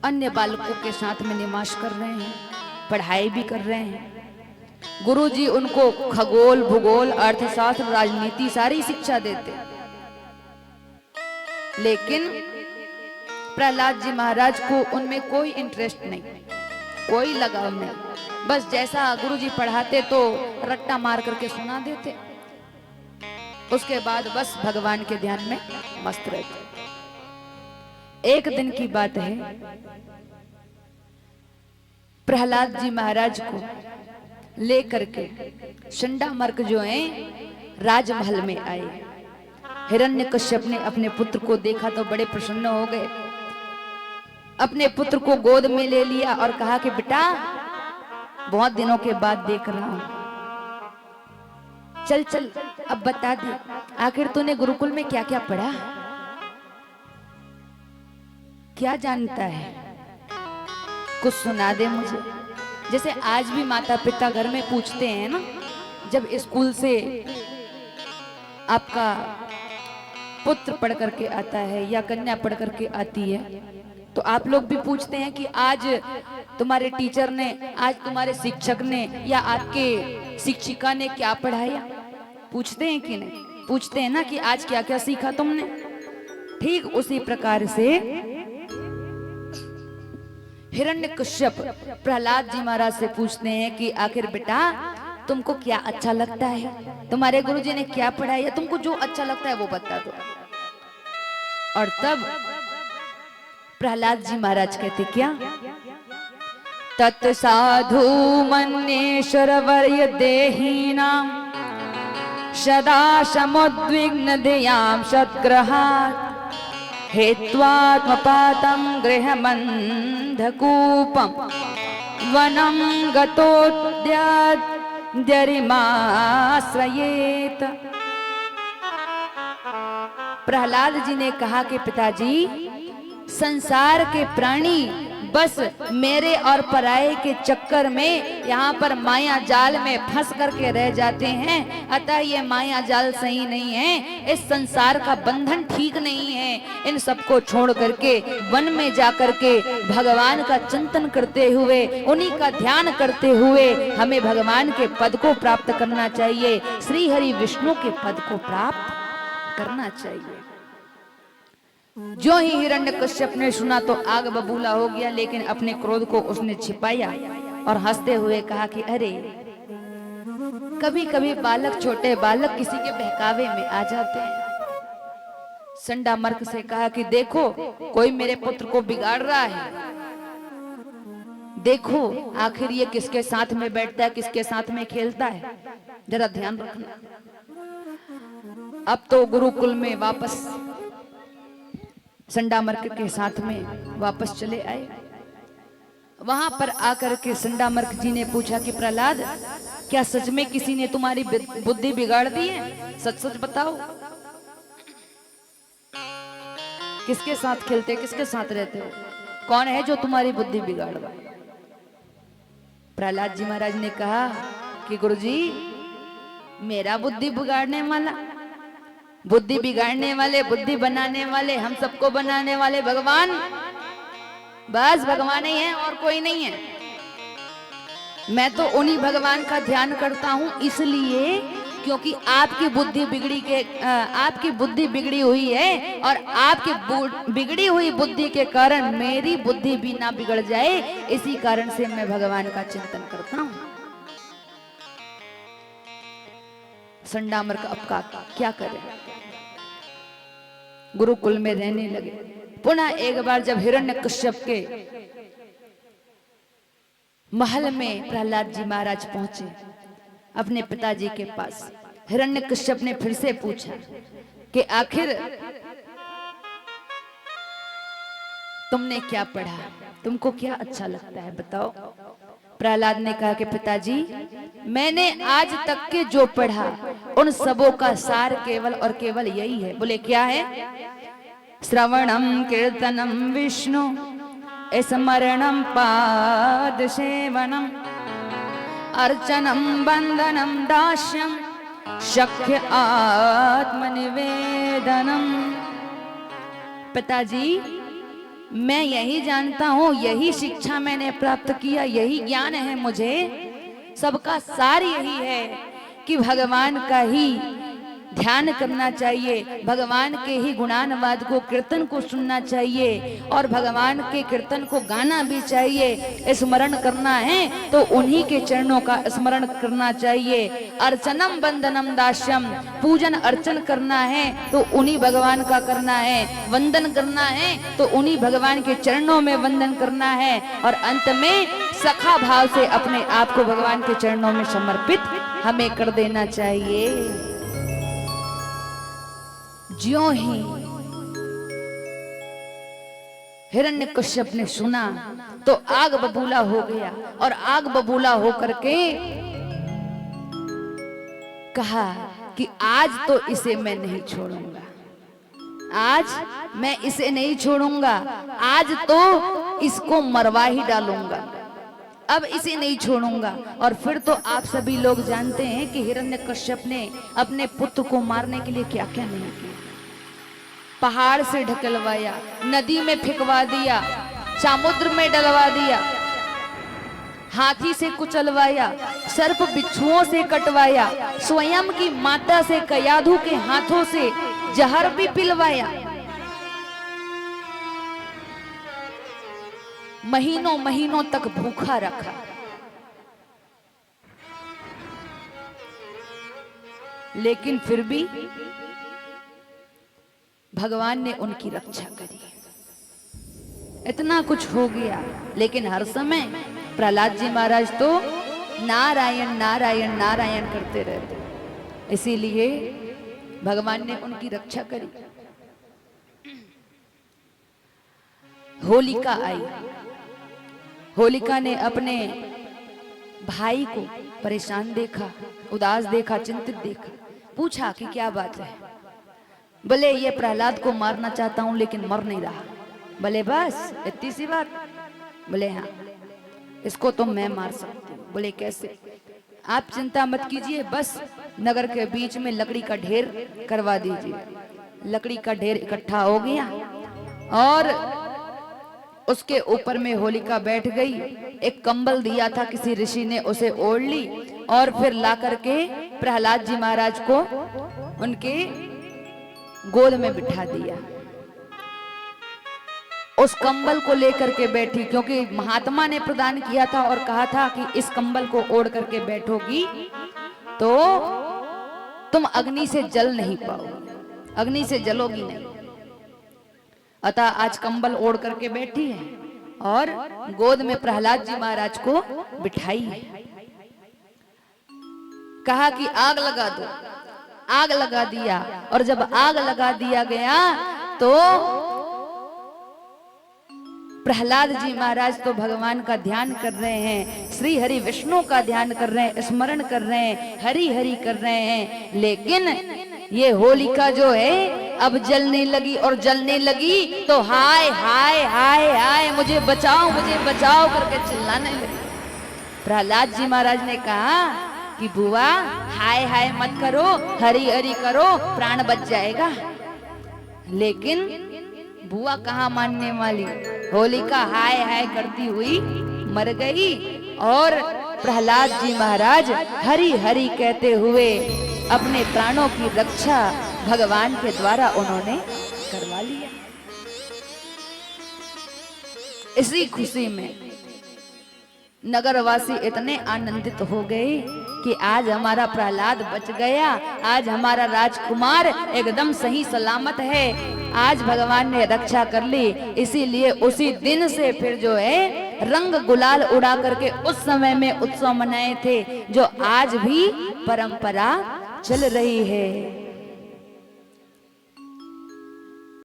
अन्य बालकों के साथ में निवास कर रहे हैं, पढ़ाई भी कर रहे हैं। गुरुजी उनको खगोल, भूगोल, अर्थशास्त्र, राजनीति सारी शिक्षा देते, लेकिन प्रहलाद जी महाराज को उनमें कोई इंटरेस्ट नहीं, कोई लगाव नहीं। बस जैसा गुरुजी पढ़ाते तो रट्टा मार करके सुना देते, उसके बाद बस भगवान के ध्यान में मस्त रहते। एक दिन की बात है, प्रहलाद जी महाराज को लेकर के चंडामर्क जो हैं राजमहल में आए। हिरण्यकश्यप ने अपने पुत्र को देखा तो बड़े प्रसन्न हो गए, अपने पुत्र को गोद में ले लिया और कहा कि बेटा बहुत दिनों के बाद देख रहा हूं, चल चल अब बता दे आखिर तूने गुरुकुल में क्या क्या पढ़ा, क्या जानता है, कुछ सुना दे मुझे। जैसे आज भी माता पिता घर में पूछते हैं ना, जब स्कूल से आपका पुत्र पढ़ करके आता है या कन्या पढ़ करके आती है, तो आप लोग भी पूछते हैं कि आज तुम्हारे टीचर ने, आज तुम्हारे शिक्षक ने या आपके शिक्षिका ने क्या पढ़ाया, पूछते हैं कि नहीं? पूछते हैं ना कि आज क्या क्या सीखा तुमने। ठीक उसी प्रकार से हिरण्यकश्यप प्रहलाद जी महाराज से पूछते हैं कि आखिर बेटा तुमको क्या अच्छा लगता है, तुम्हारे गुरुजी ने क्या पढ़ाया, तुमको जो अच्छा लगता है वो बता दो। और तब प्रहलाद जी महाराज कहते क्या, तत्साधु मन्येश्वर वर्य देहीनां सदा समुद्विग्न धियां सद्ग्रहात् हेत्वात्मपातं गृहमन्धकूपं वनं गतोद्यरिमाश्रयेत। प्रहलाद जी ने कहा कि पिताजी संसार के प्राणी बस मेरे और पराये के चक्कर में यहाँ पर माया जाल में फंस करके रह जाते हैं, अतः ये माया जाल सही नहीं है, इस संसार का बंधन ठीक नहीं है। इन सबको छोड़ करके वन में जा करके भगवान का चिंतन करते हुए, उन्हीं का ध्यान करते हुए हमें भगवान के पद को प्राप्त करना चाहिए, श्री हरि विष्णु के पद को प्राप्त करना चाहिए। जो ही हिरण्यकश्यप ने सुना तो आग बबूला हो गया, लेकिन अपने क्रोध को उसने छिपाया और हंसते हुए कहा कि अरे कभी कभी बालक, छोटे बालक किसी के बहकावे में आ जाते हैं। चंडामर्क से कहा कि देखो कोई मेरे पुत्र को बिगाड़ रहा है, देखो आखिर ये किसके साथ में बैठता है, किसके साथ में खेलता है, जरा ध्यान रखना। अब तो गुरुकुल में वापस चंडामर्क के साथ में वापस चले आए। वहां पर आकर के चंडामर्क जी ने पूछा कि प्रहलाद क्या सच में किसी ने तुम्हारी बुद्धि बिगाड़ दी है, सच सच बताओ, किसके साथ खेलते, किसके साथ रहते हो, कौन है जो तुम्हारी बुद्धि बिगाड़ रहा है? प्रहलाद जी महाराज ने कहा कि गुरुजी मेरा बुद्धि बिगाड़ने वाला, बुद्धि बिगाड़ने वाले, बुद्धि बनाने वाले, हम सबको बनाने वाले भगवान, बस भगवान ही है और कोई नहीं है। मैं तो उन्हीं भगवान का ध्यान करता हूं, इसलिए क्योंकि आपकी बुद्धि बिगड़ी हुई है और आपकी बिगड़ी हुई बुद्धि के कारण मेरी बुद्धि भी ना बिगड़ जाए, इसी कारण से मैं भगवान का चिंतन करता हूं। चंडामर्क अब का क्या करे, गुरुकुल में रहने लगे। पुनः एक बार जब हिरण्यकश्यप के महल में प्रहलाद जी महाराज पहुंचे अपने पिताजी के पास, हिरण्यकश्यप ने फिर से पूछा कि आखिर तुमने क्या पढ़ा, तुमको क्या अच्छा लगता है, बताओ। प्रहलाद ने कहा कि पिताजी मैंने आज तक के जो पढ़ा उन सबों का सार केवल और केवल यही है। बोले क्या है? श्रवणम कीर्तनम विष्णु स्मरणम पाद सेवनम अर्चनम बंदनम दास्यम शक्य आत्मनिवेदनम। पिताजी मैं यही जानता हूँ, यही शिक्षा मैंने प्राप्त किया, यही ज्ञान है मुझे, सबका सार यही है कि भगवान का ही ध्यान करना चाहिए, भगवान के ही गुणानुवाद को, कीर्तन को सुनना चाहिए और भगवान के कीर्तन को गाना भी चाहिए। स्मरण करना है तो उन्हीं के चरणों का स्मरण करना चाहिए। अर्चनम बंदनम दास्यम, पूजन अर्चन करना है तो उन्हीं भगवान का करना है, वंदन करना है तो उन्हीं भगवान के चरणों में वंदन करना है और अंत में सखा भाव से अपने आप को भगवान के चरणों में समर्पित हमें कर देना चाहिए। ज्यों ही हिरण्यकश्यप ने सुना तो आग बबूला हो गया और आग बबूला हो करके कहा कि आज तो इसे मैं नहीं छोड़ूंगा, आज मैं इसे नहीं छोड़ूंगा, आज तो इसको मरवा ही डालूंगा, अब इसे नहीं छोड़ूंगा। और फिर तो आप सभी लोग जानते हैं कि हिरण्यकश्यप ने अपने पुत्र को मारने के लिए क्या क्या नहीं किया। पहाड़ से ढकलवाया, नदी में फेंकवा दिया, समुद्र में डलवा दिया, हाथी से कुचलवाया, सर्प बिच्छुओं से कटवाया, स्वयं की माता से कयाधु के हाथों से जहर भी पिलवाया, महीनों महीनों तक भूखा रखा। लेकिन फिर भी भगवान ने उनकी रक्षा करी। इतना कुछ हो गया, लेकिन हर समय प्रहलाद जी महाराज तो नारायण नारायण नारायण करते रहते, इसीलिए भगवान ने उनकी रक्षा करी। होलिका आई, होलिका ने अपने भाई को परेशान देखा, उदास देखा, चिंतित देखा, पूछा कि क्या बात है। बोले ये प्रहलाद को मारना चाहता हूं लेकिन मर नहीं रहा। बोले बस इतनी सी बात? बोले हाँ, इसको तो मैं मार सकती हूँ। बोले कैसे? आप चिंता मत कीजिए, बस नगर के बीच में लकड़ी का ढेर करवा दीजिए। लकड़ी का ढेर इकट्ठा हो गया और उसके ऊपर में होलिका बैठ गई। एक कंबल दिया था किसी ऋषि ने, उसे ओढ़ ली और फिर ला करके प्रहलाद जी महाराज को उनके गोद में बिठा दिया। उस कंबल को लेकर के बैठी, क्योंकि महात्मा ने प्रदान किया था और कहा था कि इस कंबल को ओढ़ करके बैठोगी तो तुम अग्नि से जल नहीं पाओगी, अग्नि से जलोगी नहीं। अतः आज कंबल ओढ़ करके बैठी है और गोद में प्रहलाद जी महाराज को बिठाई है। कहा कि आग लगा दो, आग लगा दिया। और जब आग लगा दिया गया तो प्रहलाद जी महाराज तो भगवान का ध्यान कर रहे हैं, श्री हरि विष्णु का ध्यान कर रहे हैं, स्मरण कर रहे हैं, हरि हरि कर रहे हैं। लेकिन ये होलिका जो है अब जलने लगी और जलने लगी तो हाय हाय हाय हाय मुझे बचाओ करके चिल्लाने लगी। प्रहलाद जी महाराज ने कहा कि बुआ हाय हाय मत करो, हरि हरि करो, प्राण बच जाएगा। लेकिन बुआ कहाँ मानने वाली, होलिका हाय हाय करती हुई मर गई और प्रहलाद जी महाराज हरि हरि कहते हुए अपने प्राणों की रक्षा भगवान के द्वारा उन्होंने करवा लिया। इसी खुशी में नगरवासी इतने आनंदित हो गए कि आज हमारा प्रहलाद बच गया, आज हमारा राजकुमार एकदम सही सलामत है, आज भगवान ने रक्षा कर ली। इसीलिए उसी दिन से फिर जो है रंग गुलाल उड़ा करके उस समय में उत्सव मनाए थे, जो आज भी परंपरा चल रही है।